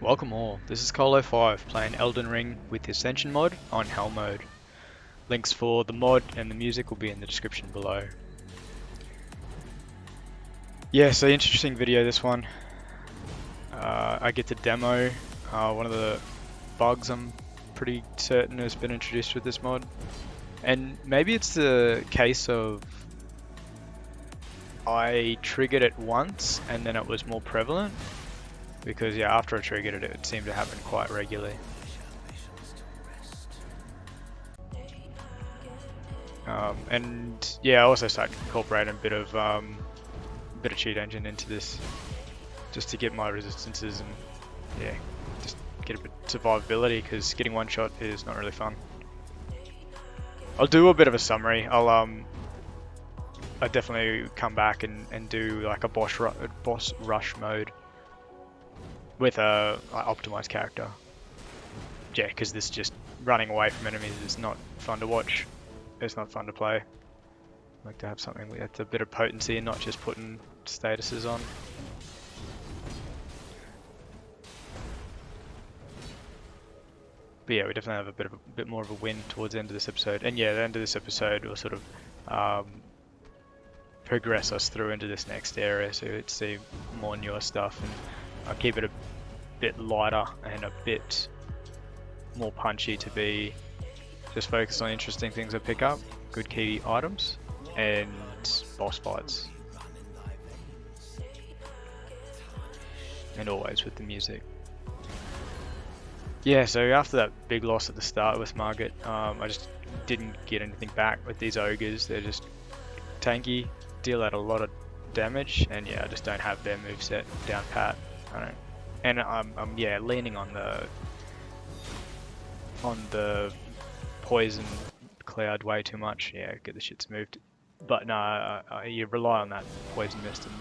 Welcome all, this is Colo5 playing Elden Ring with the Ascension mod on Hell mode. Links for the mod and the music will be in the description below. Yeah, so interesting video this one. I get to demo one of the bugs I'm pretty certain has been introduced with this mod. And maybe it's the case of I triggered it once and then it was more prevalent. Because yeah, after I triggered it, it seemed to happen quite regularly. And yeah, I also started incorporating a bit of cheat engine into this, just to get my resistances and yeah, just get a bit of survivability. Because getting one shot is not really fun. I'll do a bit of a summary. I'll definitely come back and do like a boss rush mode with a optimized character. Yeah, because this just running away from enemies is not fun to watch. It's not fun to play. I like to have something with a bit of potency and not just putting statuses on. But yeah, we definitely have a bit more of a win towards the end of this episode. And yeah, the end of this episode will sort of progress us through into this next area, so we'd see more newer stuff, and I'll keep it a bit lighter and a bit more punchy to be just focused on interesting things I pick up, good key items, and boss fights. And always with the music. Yeah, so after that big loss at the start with Margaret, I just didn't get anything back with these ogres. They're just tanky, deal out a lot of damage, and yeah, I just don't have their moveset down pat. I don't, and I'm yeah leaning on the poison cloud way too much. Yeah, get the shit's moved. But no, you rely on that poison mist, and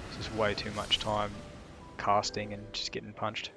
it's just way too much time casting and just getting punched.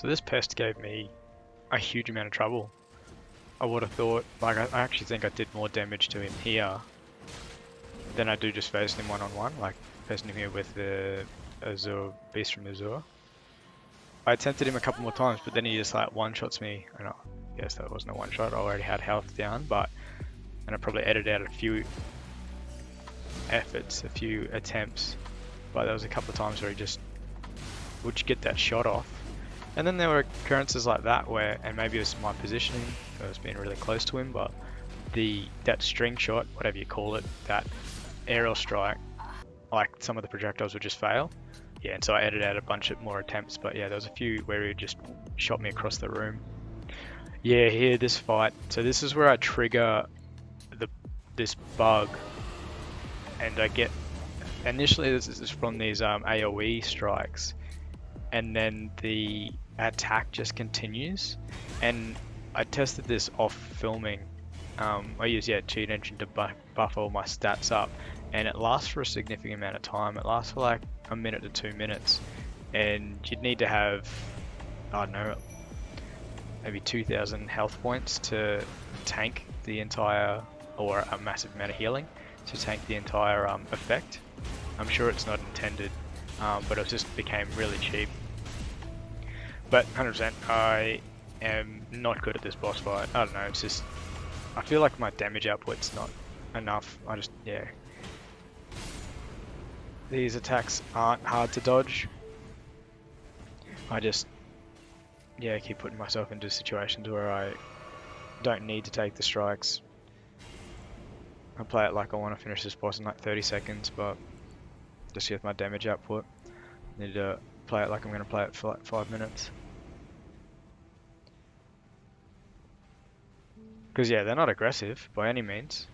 So this pest gave me a huge amount of trouble. I would have thought, like, I actually think I did more damage to him here than I do just facing him one-on-one, like facing him here with the Azure Beast from Azure. I attempted him a couple more times, but then he just like one-shots me, and I guess that wasn't a one-shot, I already had health down, and I probably edited out a few efforts, a few attempts, but there was a couple of times where he just would get that shot off. And then there were occurrences like that where, and maybe it was my positioning, I was being really close to him, but that string shot, whatever you call it, that aerial strike, like some of the projectiles would just fail. Yeah, and so I edited out a bunch of more attempts, but yeah, there was a few where he just shot me across the room. Yeah, here, this fight, so this is where I trigger this bug, and I get, initially this is from these AoE strikes, and then the attack just continues, and I tested this off filming. I use Cheat Engine to buff all my stats up, and it lasts for a significant amount of time. It lasts for like a minute to 2 minutes, and you'd need to have, I don't know, maybe 2,000 health points to tank the entire, or a massive amount of healing to tank the entire effect. I'm sure it's not intended, but it just became really cheap. But 100%, I am not good at this boss fight. I don't know, it's just, I feel like my damage output's not enough. Yeah. These attacks aren't hard to dodge. I just, keep putting myself into situations where I don't need to take the strikes. I play it like I want to finish this boss in like 30 seconds, but just with my damage output, I need to play it like I'm going to play it for like 5 minutes. Because they're not aggressive by any means.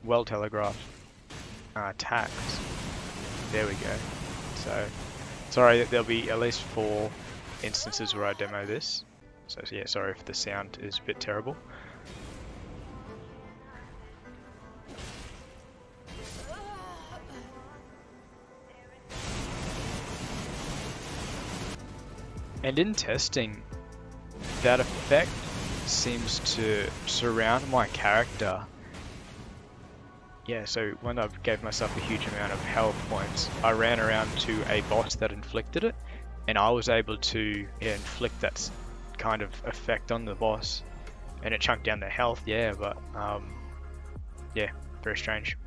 Well telegraphed attacks. There we go. So, sorry, there'll be at least 4 instances where I demo this. So yeah, sorry if the sound is a bit terrible. And in testing, that effect seems to surround my character. Yeah, so when I gave myself a huge amount of health points, I ran around to a boss that inflicted it, and I was able to inflict that kind of effect on the boss, and it chunked down their health. But very strange.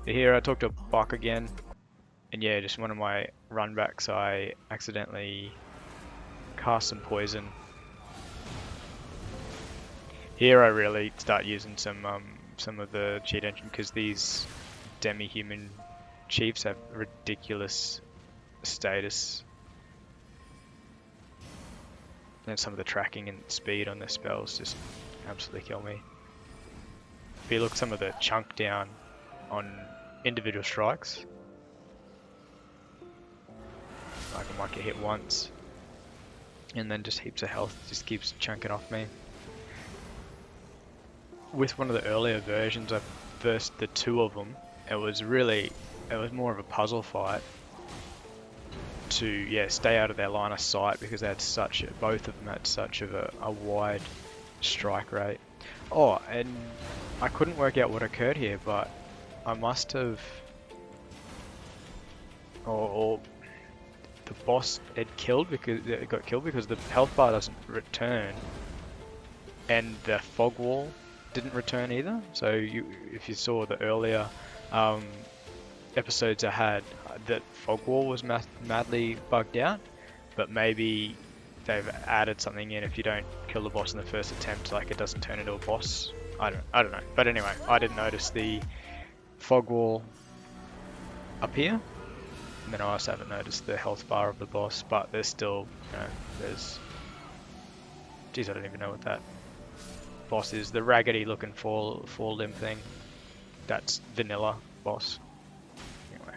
Here I talked to Buck again, and just one of my runbacks, I accidentally cast some poison. Here I really start using some of the cheat engine, because these demi-human chiefs have ridiculous status, and some of the tracking and speed on their spells just absolutely kill me. If you look at some of the chunk down on individual strikes, like I might get hit once, and then just heaps of health just keeps chunking off me. With one of the earlier versions, I versed the 2 of them. It was more of a puzzle fight to stay out of their line of sight, because they had both of them had such of a wide strike rate. Oh, and I couldn't work out what occurred here, but I must have, or the boss it got killed because the health bar doesn't return, and the fog wall didn't return either. So if you saw the earlier episodes I had, that fog wall was madly bugged out, but maybe they've added something in. If you don't kill the boss in the first attempt, like, it doesn't turn into a boss. I don't know. But anyway, I didn't notice the fog wall up here, and then I also haven't noticed the health bar of the boss, but there's still, geez, I don't even know what that boss is. The raggedy looking four limb thing, that's vanilla boss. Anyway.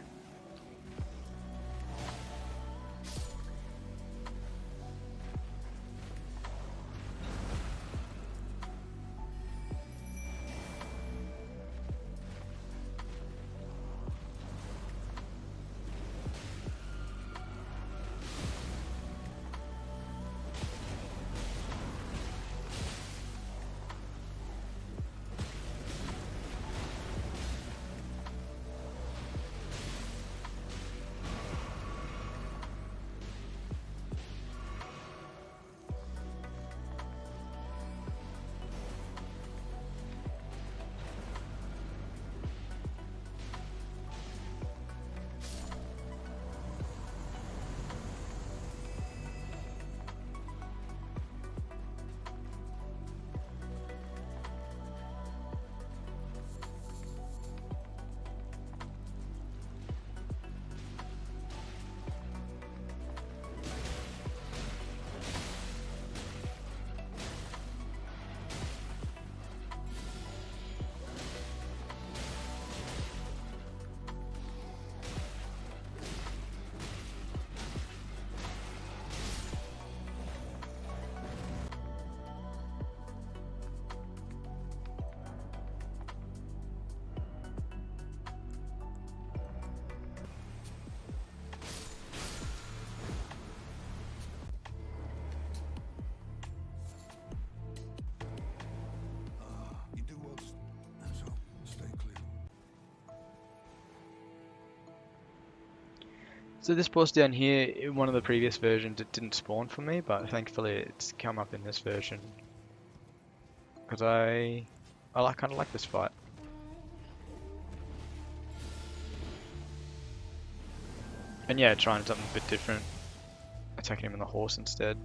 So this boss down here, in one of the previous versions, it didn't spawn for me, but thankfully it's come up in this version. Because I kind of like this fight. And yeah, trying something a bit different. Attacking him on the horse instead.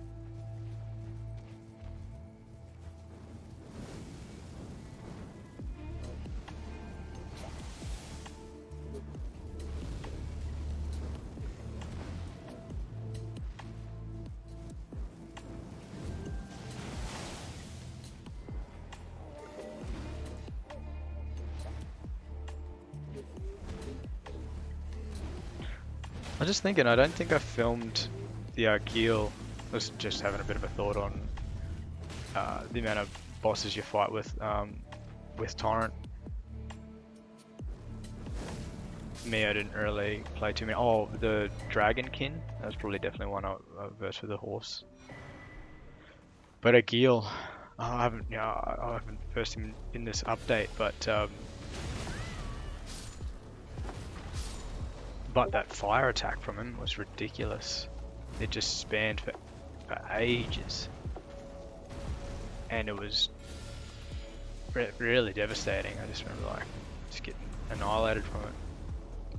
I was just thinking, I don't think I filmed the Argyle. I was just having a bit of a thought on the amount of bosses you fight with Torrent. Me, I didn't really play too many. Oh, the Dragonkin. That was probably definitely one I versed with the horse. But Argyle, I haven't versed him in this update, but that fire attack from him was ridiculous. It just spanned for ages. And it was really devastating. I just remember just getting annihilated from it.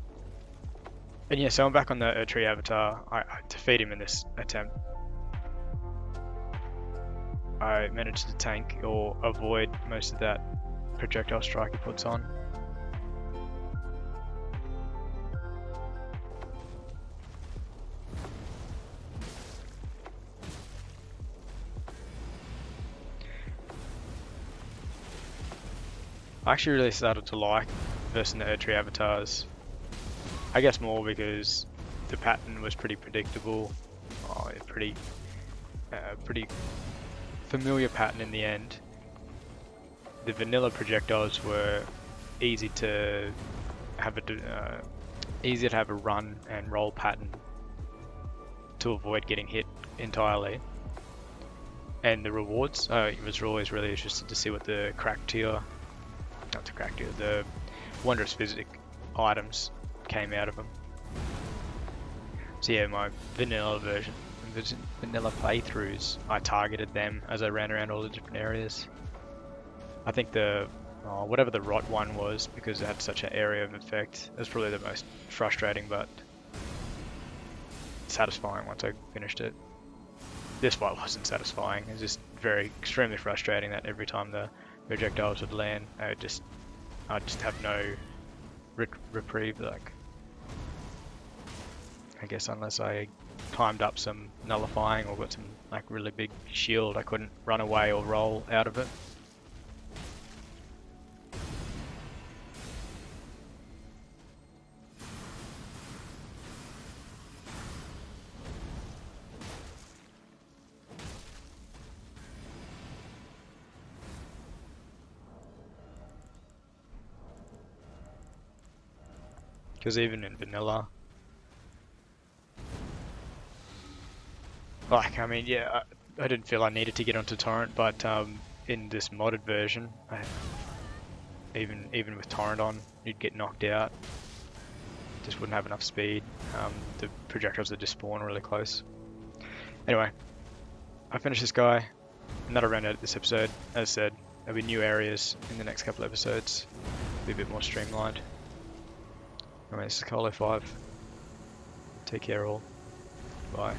And yeah, so I'm back on the tree avatar. I defeat him in this attempt. I managed to tank or avoid most of that projectile strike he puts on. I actually really started to like versing the Erdtree avatars. I guess more because the pattern was pretty predictable. Pretty familiar pattern in the end. The vanilla projectiles were easy to have a run and roll pattern to avoid getting hit entirely. And the rewards, it was always really interested to see what the the wondrous physic items came out of them. So yeah, my vanilla playthroughs, I targeted them as I ran around all the different areas. I think the whatever the rot one was, because it had such an area of effect, it was probably the most frustrating but satisfying once I finished it. This fight wasn't satisfying. It was just extremely frustrating that every time the projectiles would land, I'd just have no reprieve. I guess unless I climbed up some nullifying or got some really big shield, I couldn't run away or roll out of it. Because even in vanilla, I mean, yeah, I didn't feel I needed to get onto Torrent, but in this modded version, even with Torrent on, you'd get knocked out. Just wouldn't have enough speed. The projectiles would just spawn really close. Anyway, I finished this guy, and that'll round out this episode. As I said, there'll be new areas in the next couple episodes. Be a bit more streamlined. Anyway, this is Colo5. Take care all. Bye.